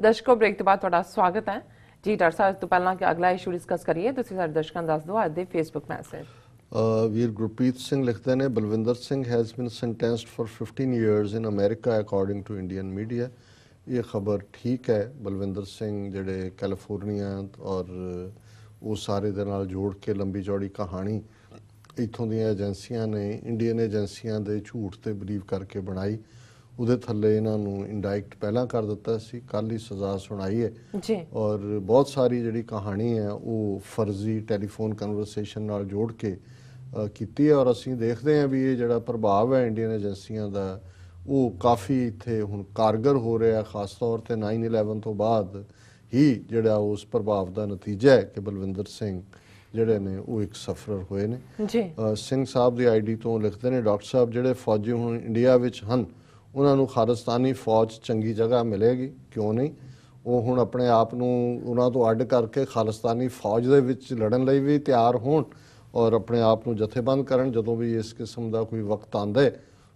दर्शकों ब्रेक तो बाद ਤੁਹਾਡਾ ਸਵਾਗਤ ਹੈ ਜੀ। ਡਾਕਟਰ ਸਾਹਿਬ ਤੋਂ ਪਹਿਲਾਂ ਕਿ ਅਗਲਾ ਇਸ਼ੂ ਡਿਸਕਸ ਕਰੀਏ, ਤੁਸੀਂ ਸਾਡੇ ਦਰਸ਼ਕਾਂ ਨੂੰ ਦੱਸ ਦਿਓ ਅੱਜ ਦੇ ਫੇਸਬੁੱਕ ਮੈਸੇਜ। ਵੀਰ ਗੁਰਪ੍ਰੀਤ ਸਿੰਘ ਲਿਖਦੇ ਨੇ, Balwinder Singh has been sentenced for 15 years in America according to Indian media. ਇਹ ਖਬਰ ਠੀਕ ਹੈ। ਬਲਵਿੰਦਰ ਸਿੰਘ ਜਿਹੜੇ ਕੈਲੀਫੋਰਨੀਆ ਔਰ ਉਹ ਸਾਰੇ ਦੇ ਨਾਲ ਜੋੜ ਕੇ ਲੰਬੀ ਚੌੜੀ ਕਹਾਣੀ ਇੱਥੋਂ ਦੀਆਂ ਏਜੰਸੀਆਂ ਨੇ, ਇੰਡੀਅਨ ਏਜੰਸੀਆਂ ਦੇ ਝੂਠ ਤੇ ਬਲੀਵ ਕਰਕੇ ਬਣਾਈ। ਉਹਦੇ ਥੱਲੇ ਇਹਨਾਂ ਨੂੰ ਇੰਡਾਇਕਟ ਪਹਿਲਾਂ ਕਰ ਦਿੱਤਾ ਸੀ, ਕੱਲ੍ਹ ਹੀ ਸਜ਼ਾ ਸੁਣਾਈ ਹੈ ਜੀ। ਔਰ ਬਹੁਤ ਸਾਰੀ ਜਿਹੜੀ ਕਹਾਣੀ ਹੈ ਉਹ ਫਰਜ਼ੀ ਟੈਲੀਫੋਨ ਕਨਵਰਸੇਸ਼ਨ ਨਾਲ ਜੋੜ ਕੇ ਕੀਤੀ ਹੈ। ਔਰ ਅਸੀਂ ਦੇਖਦੇ ਹਾਂ ਵੀ ਇਹ ਜਿਹੜਾ ਪ੍ਰਭਾਵ ਹੈ ਇੰਡੀਅਨ ਏਜੰਸੀਆਂ ਦਾ ਉਹ ਕਾਫੀ ਇੱਥੇ ਹੁਣ ਕਾਰਗਰ ਹੋ ਰਿਹਾ, ਖਾਸ ਤੌਰ 'ਤੇ 9/11 ਤੋਂ ਬਾਅਦ ਹੀ ਜਿਹੜਾ ਉਸ ਪ੍ਰਭਾਵ ਦਾ ਨਤੀਜਾ ਹੈ ਕਿ ਬਲਵਿੰਦਰ ਸਿੰਘ ਜਿਹੜੇ ਨੇ ਉਹ ਇੱਕ ਸਫਰਰ ਹੋਏ ਨੇ ਜੀ। ਸਿੰਘ ਸਾਹਿਬ ਦੀ ਆਈਡੀ ਤੋਂ ਲਿਖਦੇ ਨੇ, ਡਾਕਟਰ ਸਾਹਿਬ ਜਿਹੜੇ ਫੌਜੀ ਹੁਣ ਇੰਡੀਆ ਵਿੱਚ ਹਨ ਉਹਨਾਂ ਨੂੰ ਖਾਲਿਸਤਾਨੀ ਫੌਜ ਚੰਗੀ ਜਗ੍ਹਾ ਮਿਲੇਗੀ, ਕਿਉਂ ਨਹੀਂ? ਉਹ ਹੁਣ ਆਪਣੇ ਆਪ ਨੂੰ ਉਹਨਾਂ ਤੋਂ ਅੱਡ ਕਰਕੇ ਖਾਲਿਸਤਾਨੀ ਫੌਜ ਦੇ ਵਿੱਚ ਲੜਨ ਲਈ ਵੀ ਤਿਆਰ ਹੋਣ ਔਰ ਆਪਣੇ ਆਪ ਨੂੰ ਜਥੇਬੰਦ ਕਰਨ। ਜਦੋਂ ਵੀ ਇਸ ਕਿਸਮ ਦਾ ਕੋਈ ਵਕਤ ਆਉਂਦਾ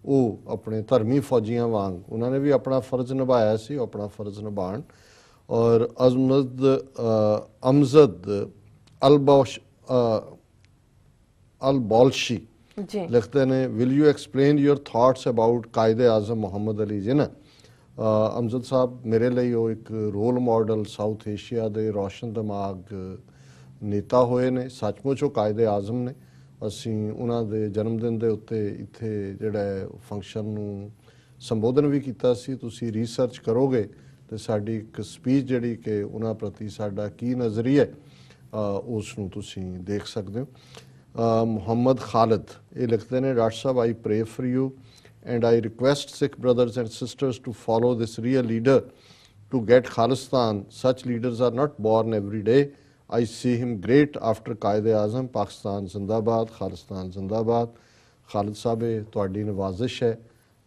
ਉਹ ਆਪਣੇ ਧਰਮੀ ਫੌਜੀਆਂ ਵਾਂਗ ਉਹਨਾਂ ਨੇ ਵੀ ਆਪਣਾ ਫਰਜ਼ ਨਿਭਾਇਆ ਸੀ, ਆਪਣਾ ਫਰਜ਼ ਨਿਭਾਉਣ। ਔਰ ਅਮਜ਼ਦ ਅਲ-ਬੌਲਸ਼ੀ ਲਿਖਦੇ ਨੇ, will you explain your thoughts about Quaid-e-Azam Muhammad Ali Jinnah. Amjad ਸਾਹਿਬ ਮੇਰੇ ਲਈ ਉਹ ਇੱਕ ਰੋਲ ਮਾਡਲ, ਸਾਊਥ ਏਸ਼ੀਆ ਦੇ ਰੌਸ਼ਨ ਦਿਮਾਗ ਨੇਤਾ ਹੋਏ ਨੇ। ਸੱਚਮੁੱਚ ਉਹ ਕਾਇਦੇ ਆਜ਼ਮ ਨੇ। ਅਸੀਂ ਉਹਨਾਂ ਦੇ ਜਨਮ ਦਿਨ ਦੇ ਉੱਤੇ ਇੱਥੇ ਜਿਹੜਾ ਫੰਕਸ਼ਨ ਨੂੰ ਸੰਬੋਧਨ ਵੀ ਕੀਤਾ ਸੀ। ਤੁਸੀਂ ਰਿਸਰਚ ਕਰੋਗੇ ਤੇ ਸਾਡੀ ਇੱਕ ਸਪੀਚ ਜਿਹੜੀ ਕਿ ਉਹਨਾਂ ਪ੍ਰਤੀ ਸਾਡਾ ਕੀ ਨਜ਼ਰੀਆ ਉਸ ਨੂੰ ਤੁਸੀਂ ਦੇਖ ਸਕਦੇ ਹੋ। ਮੁਹੰਮਦ ਖਾਲਿਦ ਇਹ ਲਿਖਦੇ ਨੇ, doctor Sahib I pray for you and I request Sikh brothers and sisters to follow this real leader to get Khalistan. Such leaders are not born every day. I see him great after Quaid-e-Azam. Pakistan ਜ਼ਿੰਦਾਬਾਦ, ਖਾਲਿਸਤਾਨ ਜ਼ਿੰਦਾਬਾਦ। ਖਾਲਿਦ ਸਾਹਿਬ ਇਹ ਤੁਹਾਡੀ ਨਵਾਜ਼ਿਸ਼ ਹੈ।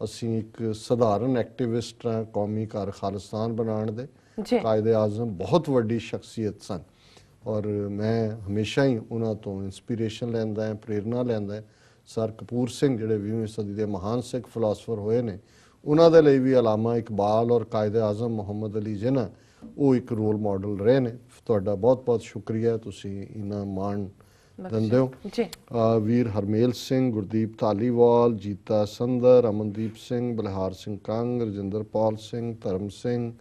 ਅਸੀਂ ਇੱਕ ਸਧਾਰਨ activist ਹਾਂ ਕੌਮੀ ਘਰ ਖਾਲਿਸਤਾਨ ਬਣਾਉਣ ਦੇ। ਕਾਇਦੇ ਆਜ਼ਮ ਬਹੁਤ ਵੱਡੀ ਸ਼ਖਸੀਅਤ ਸਨ ਔਰ ਮੈਂ ਹਮੇਸ਼ਾ ਹੀ ਉਹਨਾਂ ਤੋਂ ਇੰਸਪੀਰੇਸ਼ਨ ਲੈਂਦਾ ਹਾਂ, ਪ੍ਰੇਰਨਾ ਲੈਂਦਾ ਹਾਂ। ਸਰ ਕਪੂਰ ਸਿੰਘ ਜਿਹੜੇ 20ਵੀਂ ਸਦੀ ਦੇ ਮਹਾਨ ਸਿੱਖ ਫਿਲਾਸਫਰ ਹੋਏ ਨੇ, ਉਹਨਾਂ ਦੇ ਲਈ ਵੀ ਅਲਾਮਾ ਇਕਬਾਲ ਔਰ ਕਾਇਦੇ ਆਜ਼ਮ ਮੁਹੰਮਦ ਅਲੀ ਜਿਨਾ ਉਹ ਇੱਕ ਰੋਲ ਮਾਡਲ ਰਹੇ ਨੇ। ਤੁਹਾਡਾ ਬਹੁਤ ਬਹੁਤ ਸ਼ੁਕਰੀਆ, ਤੁਸੀਂ ਇਹਨਾਂ ਮਾਣ ਦਿੰਦੇ ਹੋ। ਵੀਰ ਹਰਮੇਲ ਸਿੰਘ, ਗੁਰਦੀਪ ਧਾਲੀਵਾਲ, ਜੀਤਾ ਸੰਦਰ, ਅਮਨਦੀਪ ਸਿੰਘ, ਬਲਹਾਰ ਸਿੰਘ ਕੰਗ, ਰਜਿੰਦਰਪਾਲ ਸਿੰਘ, ਧਰਮ ਸਿੰਘ,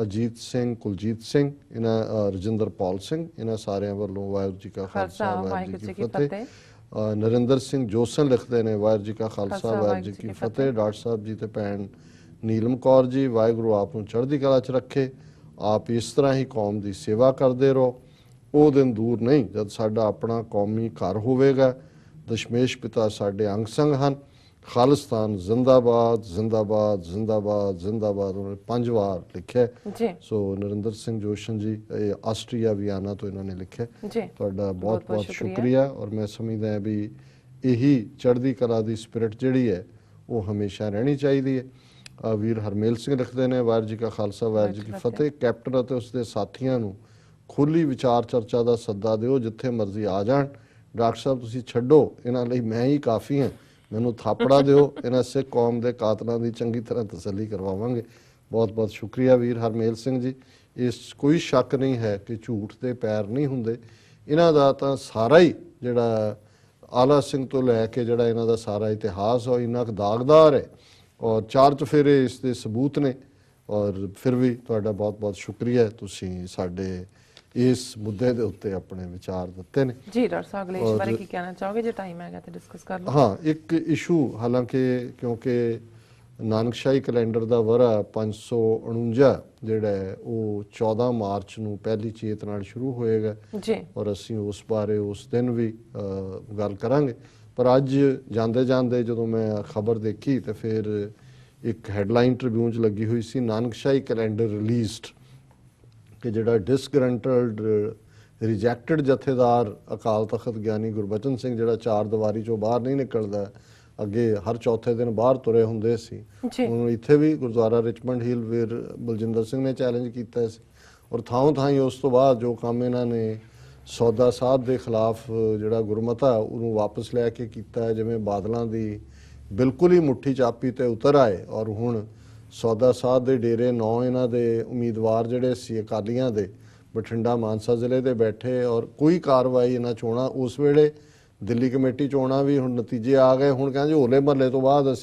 ਅਜੀਤ ਸਿੰਘ, ਕੁਲਜੀਤ ਸਿੰਘ, ਇਹਨਾਂ ਰਜਿੰਦਰਪਾਲ ਸਿੰਘ, ਇਹਨਾਂ ਸਾਰਿਆਂ ਵੱਲੋਂ ਵਾਹਿਗੁਰੂ ਜੀ ਕਾ ਖਾਲਸਾ ਵਾਹਿਗੁਰੂ ਜੀ ਕੀ ਫਤਿਹ। ਨਰਿੰਦਰ ਸਿੰਘ ਜੋਸਨ ਲਿਖਦੇ ਨੇ, ਵਾਹਿਗੁਰੂ ਜੀ ਕਾ ਖਾਲਸਾ ਵਾਹਿਗੁਰੂ ਜੀ ਕੀ ਫਤਿਹ। ਡਾਕਟਰ ਸਾਹਿਬ ਜੀ ਤੇ ਭੈਣ ਨੀਲਮ ਕੌਰ ਜੀ, ਵਾਹਿਗੁਰੂ ਆਪ ਨੂੰ ਚੜ੍ਹਦੀ ਕਲਾ 'ਚ ਰੱਖੇ। ਆਪ ਇਸ ਤਰ੍ਹਾਂ ਹੀ ਕੌਮ ਦੀ ਸੇਵਾ ਕਰਦੇ ਰਹੋ। ਉਹ ਦਿਨ ਦੂਰ ਨਹੀਂ ਜਦ ਸਾਡਾ ਆਪਣਾ ਕੌਮੀ ਘਰ ਹੋਵੇਗਾ। ਦਸ਼ਮੇਸ਼ ਪਿਤਾ ਸਾਡੇ ਅੰਗ ਸੰਗ ਹਨ। ਖਾਲਿਸਤਾਨ ਜ਼ਿੰਦਾਬਾਦ, ਜ਼ਿੰਦਾਬਾਦ, ਜ਼ਿੰਦਾਬਾਦ, ਜ਼ਿੰਦਾਬਾਦ ਉਹਨੇ 5 ਵਾਰ ਲਿਖਿਆ। ਸੋ ਨਰਿੰਦਰ ਸਿੰਘ ਜੋਸ਼ਨ ਜੀ, ਇਹ ਆਸਟਰੀਆ ਵਿਆਨਾ ਤੋਂ ਇਹਨਾਂ ਨੇ ਲਿਖਿਆ। ਤੁਹਾਡਾ ਬਹੁਤ ਬਹੁਤ ਸ਼ੁਕਰੀਆ। ਔਰ ਮੈਂ ਸਮਝਦਾ ਵੀ ਇਹੀ ਚੜ੍ਹਦੀ ਕਲਾ ਦੀ ਸਪਿਰਿਟ ਜਿਹੜੀ ਹੈ ਉਹ ਹਮੇਸ਼ਾ ਰਹਿਣੀ ਚਾਹੀਦੀ ਹੈ। ਵੀਰ ਹਰਮੇਲ ਸਿੰਘ ਲਿਖਦੇ ਨੇ, ਵਾਹਿਗੁਰੂ ਜੀ ਕਾ ਖਾਲਸਾ ਵਾਹਿਗੁਰੂ ਜੀ ਕੀ ਫਤਿਹ। ਕੈਪਟਨ ਅਤੇ ਉਸਦੇ ਸਾਥੀਆਂ ਨੂੰ ਖੁੱਲ੍ਹੀ ਵਿਚਾਰ ਚਰਚਾ ਦਾ ਸੱਦਾ ਦਿਓ, ਜਿੱਥੇ ਮਰਜ਼ੀ ਆ ਜਾਣ। ਡਾਕਟਰ ਸਾਹਿਬ ਤੁਸੀਂ ਛੱਡੋ, ਇਹਨਾਂ ਲਈ ਮੈਂ ਹੀ ਕਾਫੀ ਹਾਂ। ਮੈਨੂੰ ਥਾਪੜਾ ਦਿਓ, ਇਹਨਾਂ ਸਿੱਖ ਕੌਮ ਦੇ ਕਾਤਲਾਂ ਦੀ ਚੰਗੀ ਤਰ੍ਹਾਂ ਤਸੱਲੀ ਕਰਵਾਵਾਂਗੇ। ਬਹੁਤ ਬਹੁਤ ਸ਼ੁਕਰੀਆ ਵੀਰ ਹਰਮੇਲ ਸਿੰਘ ਜੀ। ਇਸ ਕੋਈ ਸ਼ੱਕ ਨਹੀਂ ਹੈ ਕਿ ਝੂਠ ਦੇ ਪੈਰ ਨਹੀਂ ਹੁੰਦੇ। ਇਹਨਾਂ ਦਾ ਤਾਂ ਸਾਰਾ ਹੀ ਜਿਹੜਾ ਆਲਾ ਸਿੰਘ ਤੋਂ ਲੈ ਕੇ ਜਿਹੜਾ ਇਹਨਾਂ ਦਾ ਸਾਰਾ ਇਤਿਹਾਸ ਉਹ ਇੰਨਾ ਕੁ ਦਾਗਦਾਰ ਹੈ ਔਰ 4 ਚੁਫੇਰੇ ਇਸ ਦੇ ਸਬੂਤ ਨੇ। ਔਰ ਫਿਰ ਵੀ ਤੁਹਾਡਾ ਬਹੁਤ ਬਹੁਤ ਸ਼ੁਕਰੀਆ, ਤੁਸੀਂ ਸਾਡੇ ਇਸ ਮੁੱਦੇ ਦੇ ਉੱਤੇ ਆਪਣੇ ਵਿਚਾਰ ਦਿੱਤੇ ਨੇ ਜੀ। ਡਾਕਟਰ ਸਾਹਿਬ ਅਗਲੇ ਇਸ ਬਾਰੇ ਕੀ ਕਹਿਣਾ ਚਾਹੋਗੇ ਜੇ ਟਾਈਮ ਹੈਗਾ ਤੇ ਡਿਸਕਸ ਕਰ ਲਓ। ਹਾਂ, ਇੱਕ ਇਸ਼ੂ, ਹਾਲਾਂਕਿ ਕਿਉਂਕਿ ਨਾਨਕਸ਼ਾਹੀ ਕੈਲੰਡਰ ਦਾ ਵਰ੍ਹਾ 549 ਜਿਹੜਾ ਹੈ ਉਹ 14 ਮਾਰਚ ਨੂੰ ਪਹਿਲੀ ਚੇਤ ਨਾਲ ਸ਼ੁਰੂ ਹੋਏਗਾ ਔਰ ਅਸੀਂ ਉਸ ਬਾਰੇ ਉਸ ਦਿਨ ਵੀ ਗੱਲ ਕਰਾਂਗੇ। ਪਰ ਅੱਜ ਜਾਂਦੇ ਜਾਂਦੇ ਜਦੋਂ ਮੈਂ ਖਬਰ ਦੇਖੀ ਤੇ ਫਿਰ ਇੱਕ ਹੈਡਲਾਈਨ ਟ੍ਰਿਬਿਊਨ 'ਚ ਲੱਗੀ ਹੋਈ ਸੀ, ਨਾਨਕਸ਼ਾਹੀ ਕੈਲੰਡਰ ਰਿਲੀਜ਼ਡ, ਕਿ ਜਿਹੜਾ ਡਿਸਗਰੰਟਲਡ ਰਿਜੈਕਟਡ ਜਥੇਦਾਰ ਅਕਾਲ ਤਖਤ ਗਿਆਨੀ ਗੁਰਬਚਨ ਸਿੰਘ ਜਿਹੜਾ 4 ਦੀਵਾਰੀ 'ਚੋਂ ਬਾਹਰ ਨਹੀਂ ਨਿਕਲਦਾ, ਅੱਗੇ ਹਰ ਚੌਥੇ ਦਿਨ ਬਾਹਰ ਤੁਰੇ ਹੁੰਦੇ ਸੀ, ਹੁਣ ਇੱਥੇ ਵੀ ਗੁਰਦੁਆਰਾ ਰਿਚਮੰਡ ਹਿੱਲ ਵੀਰ ਬਲਜਿੰਦਰ ਸਿੰਘ ਨੇ ਚੈਲੰਜ ਕੀਤਾ ਸੀ। ਔਰ ਥਾਂ ਥਾਂ ਉਸ ਤੋਂ ਬਾਅਦ ਜੋ ਕੰਮ ਇਹਨਾਂ ਨੇ ਸੌਦਾ ਸਾਹਿਬ ਦੇ ਖਿਲਾਫ ਜਿਹੜਾ ਗੁਰਮਤਾ ਉਹਨੂੰ ਵਾਪਸ ਲੈ ਕੇ ਕੀਤਾ, ਜਿਵੇਂ ਬਾਦਲਾਂ ਦੀ ਬਿਲਕੁਲ ਹੀ ਮੁੱਠੀ ਚਾਪੀ ਤੇ ਉਤਰ ਆਏ ਔਰ ਹੁਣ ਸੌਦਾ ਸਾਧ ਦੇ ਡੇਰੇ 9 ਇਹਨਾਂ ਦੇ ਉਮੀਦਵਾਰ ਜਿਹੜੇ ਸੀ ਅਕਾਲੀਆਂ ਦੇ ਬਠਿੰਡਾ ਮਾਨਸਾ ਜ਼ਿਲ੍ਹੇ ਦੇ ਬੈਠੇ ਔਰ ਕੋਈ ਕਾਰਵਾਈ ਇਹਨਾਂ ਚੋਣਾਂ ਉਸ ਵੇਲੇ ਦਿੱਲੀ ਕਮੇਟੀ ਚੋਣਾਂ ਵੀ ਹੁਣ ਨਤੀਜੇ ਆ ਗਏ। ਹੁਣ ਕਹਿੰਦੇ ਹੋਲੇ ਮਹੱਲੇ ਤੋਂ ਬਾਅਦ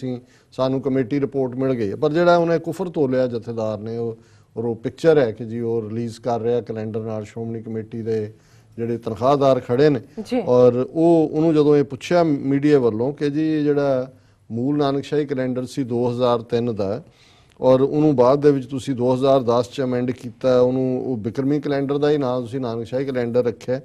ਸਾਨੂੰ ਕਮੇਟੀ ਰਿਪੋਰਟ ਮਿਲ ਗਈ ਪਰ ਜਿਹੜਾ ਉਹਨੇ ਕੁਫਰ ਤੋਲਿਆ ਜਥੇਦਾਰ ਨੇ ਉਹ ਪਿਕਚਰ ਹੈ ਕਿ ਜੀ ਉਹ ਰਿਲੀਜ਼ ਕਰ ਰਿਹਾ ਕੈਲੰਡਰ ਨਾਲ ਸ਼੍ਰੋਮਣੀ ਕਮੇਟੀ ਦੇ ਜਿਹੜੇ ਤਨਖਾਹਦਾਰ ਖੜੇ ਨੇ ਔਰ ਉਹਨੂੰ ਜਦੋਂ ਇਹ ਪੁੱਛਿਆ ਮੀਡੀਆ ਵੱਲੋਂ ਕਿ ਜੀ ਜਿਹੜਾ ਮੂਲ ਨਾਨਕਸ਼ਾਹੀ ਕੈਲੰਡਰ ਸੀ 2003 ਦਾ ਔਰ ਉਹਨੂੰ ਬਾਅਦ ਦੇ ਵਿੱਚ ਤੁਸੀਂ 2010 ਚ ਅਮੈਂਡ ਕੀਤਾ, ਉਹਨੂੰ ਉਹ ਬਿਕਰਮੀ ਕੈਲੰਡਰ ਦਾ ਹੀ ਨਾਂ ਤੁਸੀਂ ਨਾਨਕਸ਼ਾਹੀ ਕੈਲੰਡਰ ਰੱਖਿਆ,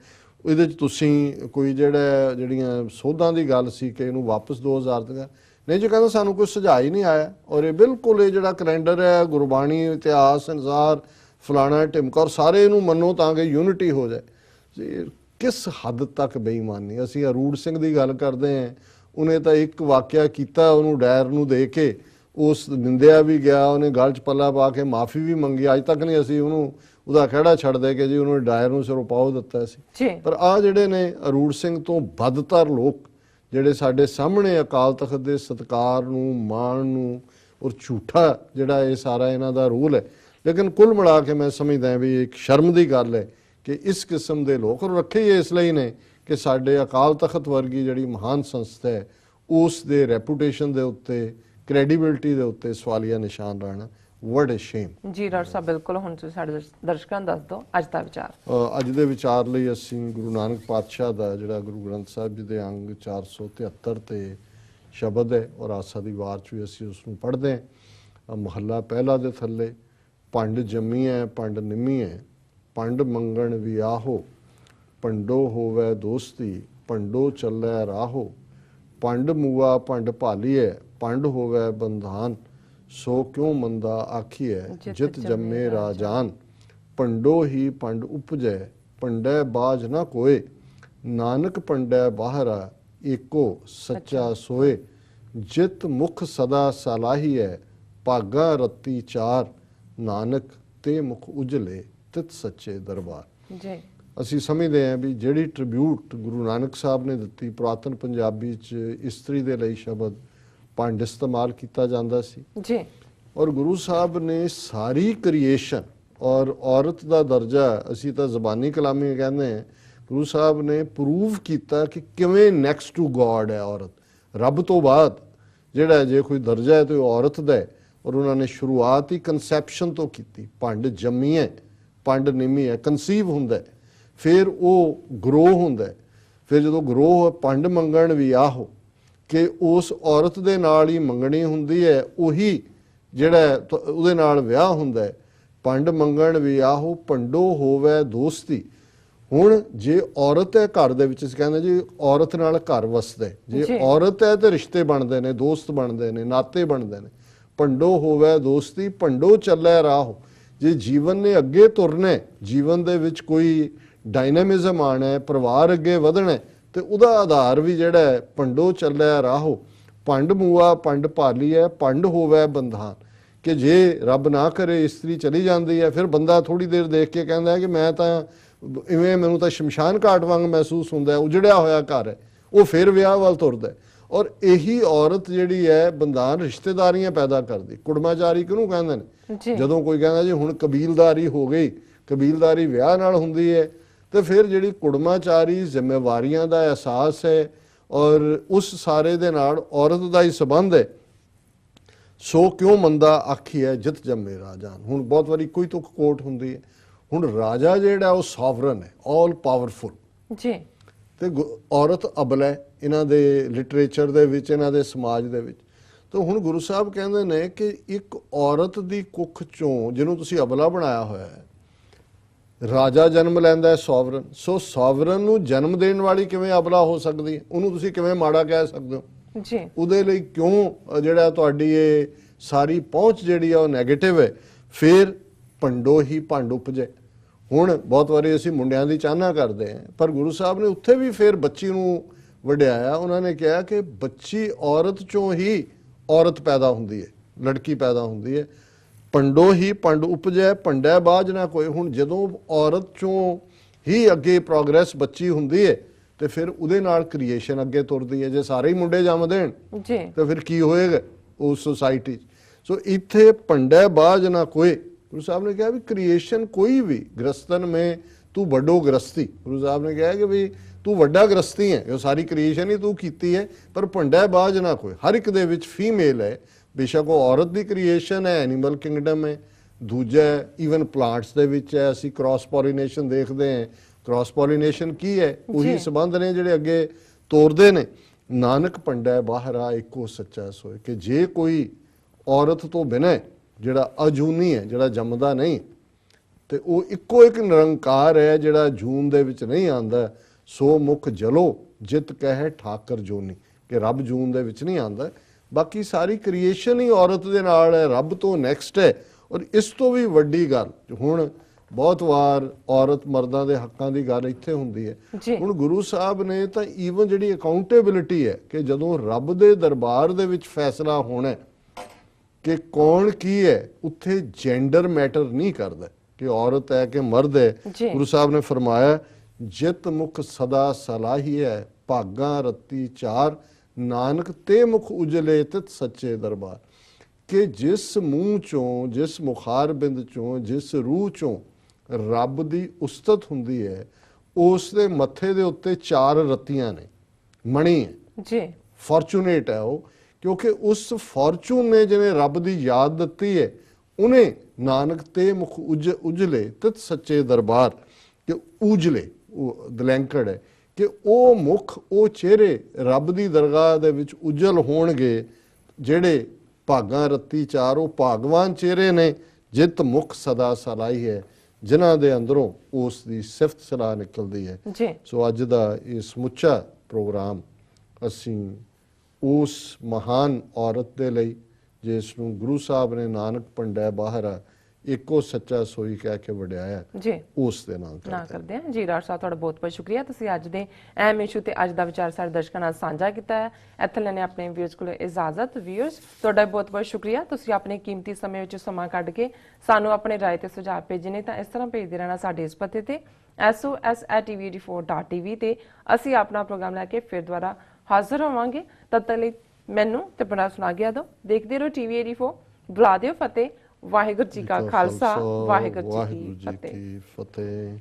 ਇਹਦੇ 'ਚ ਤੁਸੀਂ ਕੋਈ ਜਿਹੜੀਆਂ ਸੋਧਾਂ ਦੀ ਗੱਲ ਸੀ ਕਿ ਇਹਨੂੰ ਵਾਪਸ 2000 ਤੱਕ ਨਹੀਂ ਜੀ, ਕਹਿੰਦਾ ਸਾਨੂੰ ਕੋਈ ਸੁਝਾਅ ਹੀ ਨਹੀਂ ਆਇਆ ਔਰ ਇਹ ਬਿਲਕੁਲ ਇਹ ਜਿਹੜਾ ਕੈਲੰਡਰ ਹੈ ਗੁਰਬਾਣੀ ਇਤਿਹਾਸ ਅਨੁਸਾਰ ਫਲਾਣਾ ਢਿਮਕਾ ਔਰ ਸਾਰੇ ਇਹਨੂੰ ਮੰਨੋ ਤਾਂ ਕਿ ਯੂਨਿਟੀ ਹੋ ਜਾਏ। ਕਿਸ ਹੱਦ ਤੱਕ ਬੇਈਮਾਨੀ। ਅਸੀਂ ਅਰੂੜ ਸਿੰਘ ਦੀ ਗੱਲ ਕਰਦੇ ਹਾਂ, ਉਹਨੇ ਤਾਂ ਇੱਕ ਵਾਕਿਆ ਕੀਤਾ, ਉਹਨੂੰ ਡਾਇਰ ਨੂੰ ਦੇ ਕੇ ਉਸ ਨਿੰਦਿਆ ਵੀ ਗਿਆ, ਉਹਨੇ ਗਲ 'ਚ ਪੱਲਾ ਪਾ ਕੇ ਮਾਫੀ ਵੀ ਮੰਗੀ। ਅੱਜ ਤੱਕ ਨਹੀਂ ਅਸੀਂ ਉਹਦਾ ਖਹਿੜਾ ਛੱਡਦੇ ਕਿ ਜੀ ਉਹਨੇ ਡਾਇਰ ਨੂੰ ਸਿਰੋਂ ਪਾਉ ਦਿੱਤਾ ਸੀ। ਪਰ ਆਹ ਜਿਹੜੇ ਨੇ ਅਰੂੜ ਸਿੰਘ ਤੋਂ ਬਦਤਰ ਲੋਕ ਜਿਹੜੇ ਸਾਡੇ ਸਾਹਮਣੇ ਅਕਾਲ ਤਖਤ ਦੇ ਸਤਿਕਾਰ ਨੂੰ ਮਾਣ ਨੂੰ ਔਰ ਝੂਠਾ ਜਿਹੜਾ ਇਹ ਸਾਰਾ ਇਹਨਾਂ ਦਾ ਰੂਲ ਹੈ। ਲੇਕਿਨ ਕੁੱਲ ਮਿਲਾ ਕੇ ਮੈਂ ਸਮਝਦਾ ਵੀ ਇੱਕ ਸ਼ਰਮ ਦੀ ਗੱਲ ਹੈ ਕਿ ਇਸ ਕਿਸਮ ਦੇ ਲੋਕ ਔਰ ਰੱਖੇ ਹੀ ਇਸ ਲਈ ਨੇ ਕਿ ਸਾਡੇ ਅਕਾਲ ਤਖਤ ਵਰਗੀ ਜਿਹੜੀ ਮਹਾਨ ਸੰਸਥਾ ਹੈ ਉਸ ਦੇ ਰੈਪੂਟੇਸ਼ਨ ਦੇ ਉੱਤੇ ਕ੍ਰੈਡੀਬਿਲਿਟੀ ਦੇ ਉੱਤੇ ਸਵਾਲੀਆ ਨਿਸ਼ਾਨ ਰਹਿਣਾ ਵਟ ਅ ਸ਼ੇਮ। ਜੀ ਡਾਕਟਰ ਸਾਹਿਬ ਬਿਲਕੁਲ। ਹੁਣ ਤੁਸੀਂ ਸਾਡੇ ਦਰਸ਼ਕਾਂ ਨੂੰ ਦੱਸ ਦਿਓ ਅੱਜ ਦਾ ਵਿਚਾਰ। ਅੱਜ ਦੇ ਵਿਚਾਰ ਲਈ ਅਸੀਂ ਗੁਰੂ ਨਾਨਕ ਪਾਤਸ਼ਾਹ ਦਾ ਜਿਹੜਾ ਗੁਰੂ ਗ੍ਰੰਥ ਸਾਹਿਬ ਜੀ ਦੇ ਅੰਗ 473 ਤੇ ਸ਼ਬਦ ਹੈ ਔਰ ਆਸਾ ਦੀ ਵਾਰ 'ਚ ਵੀ ਅਸੀਂ ਉਸ ਨੂੰ ਪੜ੍ਹਦੇ ਹਾਂ। ਮਹੱਲਾ ਪਹਿਲਾ ਦੇ ਥੱਲੇ ਭੰਡ ਜੰਮੀ ਹੈ ਭੰਡ ਨਿੰਮੀ ਹੈ, ਭੰਡ ਮੰਗਣ ਵਿਆਹੋ, ਭੰਡੋ ਹੋਵੇ ਦੋਸਤੀ, ਭੰਡੋ ਚੱਲੈ ਰਾਹੋ, ਭੰਡ ਮੂਆ ਭੰਡ ਭਾਲੀਐ, ਭੰਡ ਹੋਵੇ ਬੰਧਾਨ, ਸੋ ਕਿਉਂ ਮੰਦਾ ਆਖੀਐ ਜਿਤ ਜੰਮੇ ਰਾਜਾਨ, ਭੰਡੋ ਹੀ ਭੰਡ ਉਪਜੈ, ਭੰਡੈ ਬਾਜ ਨਾ ਕੋਏ, ਨਾਨਕ ਭੰਡੈ ਬਾਹਰਾ, ਏਕੋ ਸੱਚਾ ਸੋਏ, ਜਿਤ ਮੁਖ ਸਦਾ ਸਲਾਹੀਐ, ਭਾਗਾ ਰੱਤੀ ਚਾਰ, ਨਾਨਕ ਤੇ ਮੁਖ ਉਜਲੇ, ਤਿਤ ਸੱਚੇ ਦਰਬਾਰ। ਜੀ ਅਸੀਂ ਸਮਝਦੇ ਹਾਂ ਵੀ ਜਿਹੜੀ ਟ੍ਰਿਬਿਊਟ ਗੁਰੂ ਨਾਨਕ ਸਾਹਿਬ ਨੇ ਦਿੱਤੀ, ਪੁਰਾਤਨ ਪੰਜਾਬੀ 'ਚ ਇਸਤਰੀ ਦੇ ਲਈ ਸ਼ਬਦ ਭੰਡ ਇਸਤੇਮਾਲ ਕੀਤਾ ਜਾਂਦਾ ਸੀ ਜੀ ਔਰ ਗੁਰੂ ਸਾਹਿਬ ਨੇ ਸਾਰੀ ਕ੍ਰੀਏਸ਼ਨ ਔਰ ਔਰਤ ਦਾ ਦਰਜਾ, ਅਸੀਂ ਤਾਂ ਜ਼ਬਾਨੀ ਕਲਾਮੀ ਕਹਿੰਦੇ ਹਾਂ, ਗੁਰੂ ਸਾਹਿਬ ਨੇ ਪ੍ਰੂਵ ਕੀਤਾ ਕਿ ਕਿਵੇਂ ਨੈਕਸਟ ਟੂ ਗੋਡ ਹੈ ਔਰਤ। ਰੱਬ ਤੋਂ ਬਾਅਦ ਜਿਹੜਾ ਜੇ ਕੋਈ ਦਰਜਾ ਹੈ ਤੇ ਉਹ ਔਰਤ ਦਾ ਹੈ ਔਰ ਉਹਨਾਂ ਨੇ ਸ਼ੁਰੂਆਤ ਹੀ ਕਨਸੈਪਸ਼ਨ ਤੋਂ ਕੀਤੀ। ਭੰਡ ਜੰਮੀ ਹੈ ਭੰਡ ਨਿੰਮੀ ਹੈ, ਕਨਸੀਵ ਹੁੰਦਾ ਹੈ, ਫਿਰ ਉਹ ਗਰੋ ਹੁੰਦਾ ਹੈ, ਫਿਰ ਜਦੋਂ ਗਰੋ ਭੰਡ ਮੰਗਣ ਵੀ ਆਹੋ ਕਿ ਉਸ ਔਰਤ ਦੇ ਨਾਲ ਹੀ ਮੰਗਣੀ ਹੁੰਦੀ ਹੈ, ਉਹੀ ਜਿਹੜਾ ਉਹਦੇ ਨਾਲ ਵਿਆਹ ਹੁੰਦਾ ਹੈ। ਭੰਡ ਮੰਗਣ ਵੀ ਆਹੋ, ਭੰਡੋ ਹੋਵੇ ਦੋਸਤੀ। ਹੁਣ ਜੇ ਔਰਤ ਹੈ ਘਰ ਦੇ ਵਿੱਚ, ਅਸੀਂ ਕਹਿੰਦੇ ਜੀ ਔਰਤ ਨਾਲ ਘਰ ਵਸਦਾ, ਜੇ ਔਰਤ ਹੈ ਤੇ ਰਿਸ਼ਤੇ ਬਣਦੇ ਨੇ, ਦੋਸਤ ਬਣਦੇ ਨੇ, ਨਾਤੇ ਬਣਦੇ ਨੇ। ਭੰਡੋ ਹੋਵੇ ਦੋਸਤੀ, ਭੰਡੋ ਚੱਲੇ ਰਾਹੋ। ਜੇ ਜੀਵਨ ਨੇ ਅੱਗੇ ਤੁਰਨਾ, ਜੀਵਨ ਦੇ ਵਿੱਚ ਕੋਈ ਡਾਇਨਾਮਿਜ਼ਮ ਆਣਾ ਹੈ, ਪਰਿਵਾਰ ਅੱਗੇ ਵਧਣਾ, ਤੇ ਉਹਦਾ ਆਧਾਰ ਵੀ ਜਿਹੜਾ ਹੈ ਭੰਡੋ ਚੱਲਿਆ ਰਾਹੋ, ਭੰਡ ਮੂਆ ਭੰਡ ਭਾਲੀ ਹੈ, ਭੰਡ ਹੋਵੇ ਬੰਧਾਨ। ਕਿ ਜੇ ਰੱਬ ਨਾ ਕਰੇ ਇਸਤਰੀ ਚਲੀ ਜਾਂਦੀ ਹੈ, ਫਿਰ ਬੰਦਾ ਥੋੜੀ ਦੇਰ ਦੇਖ ਕੇ ਕਹਿੰਦਾ ਹੈ ਕਿ ਮੈਂ ਤਾਂ ਇਵੇਂ, ਮੈਨੂੰ ਤਾਂ ਸ਼ਮਸ਼ਾਨ ਘਾਟ ਵਾਂਗ ਮਹਿਸੂਸ ਹੁੰਦਾ ਹੈ, ਉਜੜਿਆ ਹੋਇਆ ਘਰ ਹੈ, ਉਹ ਫਿਰ ਵਿਆਹ ਵੱਲ ਤੁਰਦਾ। ਔਰ ਇਹੀ ਔਰਤ ਜਿਹੜੀ ਹੈ ਬੰਧਾਨ ਰਿਸ਼ਤੇਦਾਰੀਆਂ ਪੈਦਾ ਕਰਦੀ। ਕੁੜਮਾਚਾਰੀ ਕਿਹਨੂੰ ਕਹਿੰਦੇ ਨੇ? ਜਦੋਂ ਕੋਈ ਕਹਿੰਦਾ ਜੀ ਹੁਣ ਕਬੀਲਦਾਰੀ ਹੋ ਗਈ, ਕਬੀਲਦਾਰੀ ਵਿਆਹ ਨਾਲ ਹੁੰਦੀ ਹੈ, ਤੇ ਫਿਰ ਜਿਹੜੀ ਕੁੜਮਾਚਾਰੀ ਜ਼ਿੰਮੇਵਾਰੀਆਂ ਦਾ ਅਹਿਸਾਸ ਹੈ ਔਰ ਉਸ ਸਾਰੇ ਦੇ ਨਾਲ ਔਰਤ ਦਾ ਹੀ ਸੰਬੰਧ ਹੈ। ਸੋ ਕਿਉਂ ਮੰਦਾ ਆਖੀਐ ਜਿਤ ਜੰਮੇ ਰਾਜਾਨ। ਹੁਣ ਬਹੁਤ ਵਾਰੀ ਕੋਈ ਤੁਕ ਕੋਟ ਹੁੰਦੀ ਹੈ। ਹੁਣ ਰਾਜਾ ਜਿਹੜਾ ਉਹ ਸੋਵਰਨ ਹੈ, ਆਲ ਪਾਵਰਫੁਲ ਜੀ, ਤੇ ਔਰਤ ਅਬਲਾ ਹੈ ਇਹਨਾਂ ਦੇ ਲਿਟਰੇਚਰ ਦੇ ਵਿੱਚ, ਇਹਨਾਂ ਦੇ ਸਮਾਜ ਦੇ ਵਿੱਚ। ਤਾਂ ਹੁਣ ਗੁਰੂ ਸਾਹਿਬ ਕਹਿੰਦੇ ਨੇ ਕਿ ਇੱਕ ਔਰਤ ਦੀ ਕੁੱਖ ਚੋਂ, ਜਿਹਨੂੰ ਤੁਸੀਂ ਅਬਲਾ ਬਣਾਇਆ ਹੋਇਆ ਹੈ, ਰਾਜਾ ਜਨਮ ਲੈਂਦਾ ਹੈ ਸੋਵਰਨ। ਸੋ ਸੋਵਰਨ ਨੂੰ ਜਨਮ ਦੇਣ ਵਾਲੀ ਕਿਵੇਂ ਅਬਲਾ ਹੋ ਸਕਦੀ ਹੈ? ਉਹਨੂੰ ਤੁਸੀਂ ਕਿਵੇਂ ਮਾੜਾ ਕਹਿ ਸਕਦੇ ਹੋ ਜੀ? ਉਹਦੇ ਲਈ ਕਿਉਂ ਜਿਹੜਾ ਤੁਹਾਡੀ ਇਹ ਸਾਰੀ ਪਹੁੰਚ ਜਿਹੜੀ ਆ ਉਹ ਨੈਗੇਟਿਵ ਹੈ? ਫਿਰ ਭੰਡੋ ਹੀ ਭੰਡ ਉਪਜੇ। ਹੁਣ ਬਹੁਤ ਵਾਰੀ ਅਸੀਂ ਮੁੰਡਿਆਂ ਦੀ ਚਾਹਨਾ ਕਰਦੇ ਹਾਂ, ਪਰ ਗੁਰੂ ਸਾਹਿਬ ਨੇ ਉੱਥੇ ਵੀ ਫਿਰ ਬੱਚੀ ਨੂੰ ਵਡਿਆਇਆ। ਉਹਨਾਂ ਨੇ ਕਿਹਾ ਕਿ ਬੱਚੀ ਔਰਤ ਚੋਂ ਹੀ ਔਰਤ ਪੈਦਾ ਹੁੰਦੀ ਹੈ, ਲੜਕੀ ਪੈਦਾ ਹੁੰਦੀ ਹੈ। ਭੰਡੋ ਹੀ ਭੰਡ ਉਪਜੈ, ਭੰਡੈ ਬਾਝ ਨਾ ਕੋਈ। ਹੁਣ ਜਦੋਂ ਔਰਤ ਚੋਂ ਹੀ ਅੱਗੇ ਪ੍ਰੋਗਰੈਸ ਬੱਚੀ ਹੁੰਦੀ ਹੈ ਤੇ ਫਿਰ ਉਹਦੇ ਨਾਲ ਕ੍ਰੀਏਸ਼ਨ ਅੱਗੇ ਤੁਰਦੀ ਹੈ। ਜੇ ਸਾਰੇ ਹੀ ਮੁੰਡੇ ਜੰਮ ਦੇਣ ਤੇ ਫਿਰ ਕੀ ਹੋਏਗਾ ਉਸ ਸੁਸਾਇਟੀ 'ਚ? ਸੋ ਇੱਥੇ ਭੰਡਾ ਬਾਝ ਨਾ ਕੋਏ, ਗੁਰੂ ਸਾਹਿਬ ਨੇ ਕਿਹਾ ਵੀ ਕ੍ਰੀਏਸ਼ਨ ਕੋਈ ਵੀ ਗ੍ਰਸਤਨ ਮੇ ਤੂੰ ਵੱਡੋ ਗ੍ਰਸਤੀ, ਗੁਰੂ ਸਾਹਿਬ ਨੇ ਕਿਹਾ ਕਿ ਵੀ ਤੂੰ ਵੱਡਾ ਗ੍ਰਸਤੀ ਹੈ, ਇਹ ਸਾਰੀ ਕ੍ਰੀਏਸ਼ਨ ਹੀ ਤੂੰ ਕੀਤੀ ਹੈ, ਪਰ ਭੰਡਾ ਬਾਝ ਨਾ ਕੋਈ। ਹਰ ਇੱਕ ਦੇ ਵਿੱਚ ਫੀਮੇਲ ਹੈ, ਬੇਸ਼ੱਕ ਉਹ ਔਰਤ ਦੀ ਕ੍ਰੀਏਸ਼ਨ ਹੈ, ਐਨੀਮਲ ਕਿੰਗਡਮ ਹੈ, ਦੂਜਾ ਈਵਨ ਪਲਾਂਟਸ ਦੇ ਵਿੱਚ ਹੈ, ਅਸੀਂ ਕ੍ਰਾਸ ਪੋਲੀਨੇਸ਼ਨ ਦੇਖਦੇ ਹਾਂ। ਕ੍ਰਾਸ ਪੋਲੀਨੇਸ਼ਨ ਕੀ ਹੈ? ਉਹੀ ਸੰਬੰਧ ਨੇ ਜਿਹੜੇ ਅੱਗੇ ਤੋਰਦੇ ਨੇ। ਨਾਨਕ ਭੰਡਾ ਬਾਹਰਾ ਇੱਕੋ ਸੱਚਾ ਸੋਏ, ਕਿ ਜੇ ਕੋਈ ਔਰਤ ਤੋਂ ਬਿਨਾਂ ਜਿਹੜਾ ਅਜੂਨੀ ਹੈ, ਜਿਹੜਾ ਜੰਮਦਾ ਨਹੀਂ, ਤੇ ਉਹ ਇੱਕੋ ਇੱਕ ਨਿਰੰਕਾਰ ਹੈ ਜਿਹੜਾ ਜੂਨ ਦੇ ਵਿੱਚ ਨਹੀਂ ਆਂਦਾ। ਸੋ ਮੁਖ ਜਲੋ ਜਿਤ ਕਹੇ ਠਾਕਰ ਜੋਨੀ, ਕਿ ਰੱਬ ਜੂਨ ਦੇ ਵਿੱਚ ਨਹੀਂ ਆਂਦਾ, ਬਾਕੀ ਸਾਰੀ ਕ੍ਰੀਏਸ਼ਨ ਹੀ ਔਰਤ ਦੇ ਨਾਲ ਹੈ, ਰੱਬ ਤੋਂ ਨੈਕਸਟ ਹੈ। ਔਰ ਇਸ ਤੋਂ ਵੀ ਵੱਡੀ ਗੱਲ, ਹੁਣ ਬਹੁਤ ਵਾਰ ਔਰਤ ਮਰਦਾਂ ਦੇ ਹੱਕਾਂ ਦੀ ਗੱਲ ਇੱਥੇ ਹੁੰਦੀ ਹੈ। ਹੁਣ ਗੁਰੂ ਸਾਹਿਬ ਨੇ ਤਾਂ ਈਵਨ ਜਿਹੜੀ ਅਕਾਊਂਟੇਬਿਲਿਟੀ ਹੈ, ਕਿ ਜਦੋਂ ਰੱਬ ਦੇ ਦਰਬਾਰ ਦੇ ਵਿੱਚ ਫੈਸਲਾ ਹੋਣਾ ਕਿ ਕੌਣ ਕੀ ਹੈ, ਉੱਥੇ ਜੈਂਡਰ ਮੈਟਰ ਨਹੀਂ ਕਰਦਾ ਕਿ ਔਰਤ ਹੈ ਕਿ ਮਰਦ ਹੈ। ਗੁਰੂ ਸਾਹਿਬ ਨੇ ਫਰਮਾਇਆ ਜਿਤ ਮੁਖ ਸਦਾ ਸਲਾਹੀ ਹੈ, ਭਾਗਾਂ ਰੱਤੀ ਚਾਰ, ਨਾਨਕ ਤੇ ਮੁਖ ਉਜਲੇ ਤਿਤ ਸੱਚੇ ਦਰਬਾਰ, ਕਿ ਜਿਸ ਮੂੰਹ ਚੋਂ, ਜਿਸ ਮੁਖਾਰ ਬਿੰਦ ਚੋਂ, ਜਿਸ ਰੂਹ ਚੋਂ ਰੱਬ ਦੀ ਉਸਤਤ ਹੁੰਦੀ ਹੈ, ਉਸ ਦੇ ਮੱਥੇ ਦੇ ਉੱਤੇ ਚਾਰ ਰੱਤੀਆਂ ਨੇ, ਮਣੀ ਹੈ ਜੀ। ਫੋਰਚੂਨੇਟ ਹੈ ਉਹ, ਕਿਉਂਕਿ ਉਸ ਫੋਰਚੂਨ ਨੇ ਜਿਹਨੇ ਰੱਬ ਦੀ ਯਾਦ ਦਿੱਤੀ ਹੈ, ਉਹਨੇ ਨਾਨਕ ਤੇ ਮੁਖ ਉਜਲੇ ਤਿਤ ਸੱਚੇ ਦਰਬਾਰ, ਕਿ ਉਜਲੇ ਉਹ ਦਲੈਂਕੜ ਹੈ, ਕਿ ਉਹ ਮੁਖ, ਉਹ ਚਿਹਰੇ ਰੱਬ ਦੀ ਦਰਗਾਹ ਦੇ ਵਿੱਚ ਉਜਲ ਹੋਣਗੇ ਜਿਹੜੇ ਭਾਗਾਂ ਰੱਤੀ ਚਾਰ, ਉਹ ਭਾਗਵਾਨ ਚਿਹਰੇ ਨੇ ਜਿਤ ਮੁਖ ਸਦਾ ਸਲਾਹੀ ਹੈ, ਜਿਨ੍ਹਾਂ ਦੇ ਅੰਦਰੋਂ ਉਸ ਦੀ ਸਿਫਤ ਸਲਾਹ ਨਿਕਲਦੀ ਹੈ। ਸੋ ਅੱਜ ਦਾ ਇਹ ਸਮੁੱਚਾ ਪ੍ਰੋਗਰਾਮ ਅਸੀਂ ਉਸ ਮਹਾਨ ਔਰਤ ਦੇ ਲਈ ਜਿਸ ਨੂੰ ਗੁਰੂ ਸਾਹਿਬ ਨੇ ਨਾਨਕ ਭੰਡਾ ਬਾਹਰਾ ਇੱਕੋ ਸੱਚਾ ਸੋਈ ਕਹਿ ਕੇ ਵਡਿਆਇਆ ਜੀ, ਉਸ ਦੇ ਨਾਲ ਕਰਦੇ ਹਾਂ ਜੀ। ਡਾਕਟਰ ਸਾਹਿਬ ਤੁਹਾਡਾ ਬਹੁਤ ਬਹੁਤ ਸ਼ੁਕਰੀਆ, ਤੁਸੀਂ ਅੱਜ ਦੇ ਅਹਿਮ ਇਸ਼ੂ ਤੇ ਅੱਜ ਦਾ ਵਿਚਾਰ ਸਾਡੇ ਦਰਸ਼ਕਾਂ ਨਾਲ ਸਾਂਝਾ ਕੀਤਾ ਹੈ। ਇੱਥੇ ਲੈਣੇ ਆਪਣੇ ਵਿਊਅਰਸ ਕੋਲ ਇਜਾਜ਼ਤ। ਵਿਊਅਰਸ ਤੁਹਾਡਾ ਬਹੁਤ ਬਹੁਤ ਸ਼ੁਕਰੀਆ, ਤੁਸੀਂ ਆਪਣੇ ਕੀਮਤੀ ਸਮੇਂ ਵਿੱਚ ਸਮਾਂ ਕੱਢ ਕੇ ਸਾਨੂੰ ਆਪਣੇ ਰਾਏ ਤੇ ਸੁਝਾਅ ਭੇਜੇ ਨੇ, ਤਾਂ ਇਸ ਤਰ੍ਹਾਂ ਭੇਜਦੇ ਰਹਿਣਾ ਸਾਡੇ ਇਸ ਪਤੇ ਤੇ sos@tv84.tv ਤੇ ਅਸੀਂ ਆਪਣਾ ਪ੍ਰੋਗਰਾਮ ਲੈ ਕੇ ਫਿਰ ਦੁਬਾਰਾ ਹਾਜ਼ਰ ਹੋਵਾਂਗੇ। ਤਦ ਤੱਕ ਲਈ ਮੈਨੂੰ ਤੇ ਬਣਾ ਸੁਣਾ ਗਿਆ ਦੋ, ਦੇਖਦੇ ਰਹੋ TV84, ਬੁਲਾ ਦਿਓ ਫਤਿਹ। ਵਾਹਿਗੁਰੂ ਜੀ ਕਾ ਖਾਲਸਾ, ਵਾਹਿਗੁਰੂ ਜੀ ਕੀ ਫਤਿਹ।